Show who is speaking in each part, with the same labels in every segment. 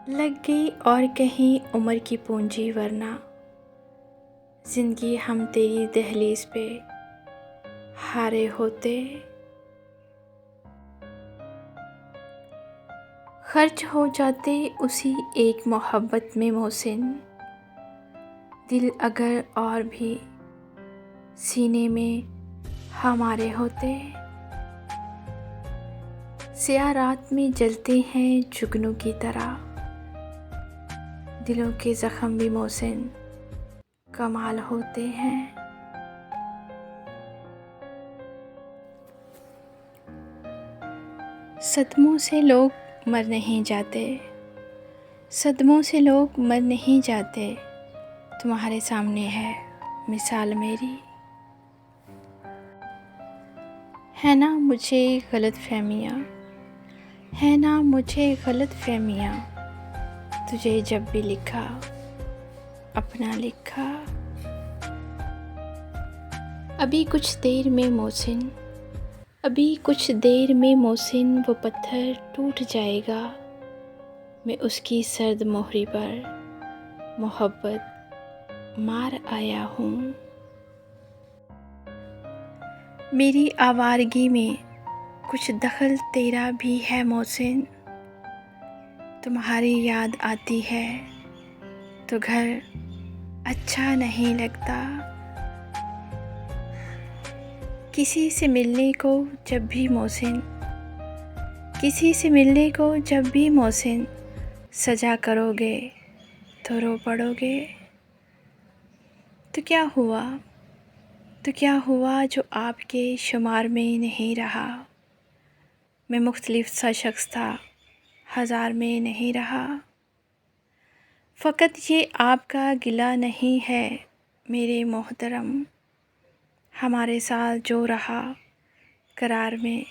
Speaker 1: लग गई और कहीं उम्र की पूंजी, वरना जिंदगी हम तेरी दहलीज पे हारे होते। खर्च हो जाते उसी एक मोहब्बत में मोहसिन, दिल अगर और भी सीने में हमारे होते। स्याह रात में जलते हैं जुगनू की तरह, दिलों के ज़ख्म भी मोहसिन कमाल होते हैं। सदमों से लोग मर नहीं जाते, सदमों से लोग मर नहीं जाते, तुम्हारे सामने है मिसाल मेरी। है ना मुझे गलत फहमियाँ, है ना मुझे गलत फहमियाँ, तुझे जब भी लिखा अपना लिखा। अभी कुछ देर में मोहसिन, अभी कुछ देर में मोहसिन वो पत्थर टूट जाएगा। मैं उसकी सर्द मोहरी पर मोहब्बत मार आया हूँ। मेरी आवारगी में कुछ दखल तेरा भी है मोहसिन, तुम्हारी याद आती है तो घर अच्छा नहीं लगता। किसी से मिलने को जब भी मोहसिन, किसी से मिलने को जब भी मोहसिन सजा करोगे तो रो पड़ोगे। तो क्या हुआ, तो क्या हुआ जो आपके शुमार में नहीं रहा। मैं मुख्तलिफ सा शख्स था, हज़ार में नहीं रहा। फ़कत ये आपका गिला नहीं है मेरे मोहतरम, हमारे साथ जो रहा करार में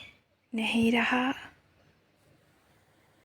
Speaker 1: नहीं रहा।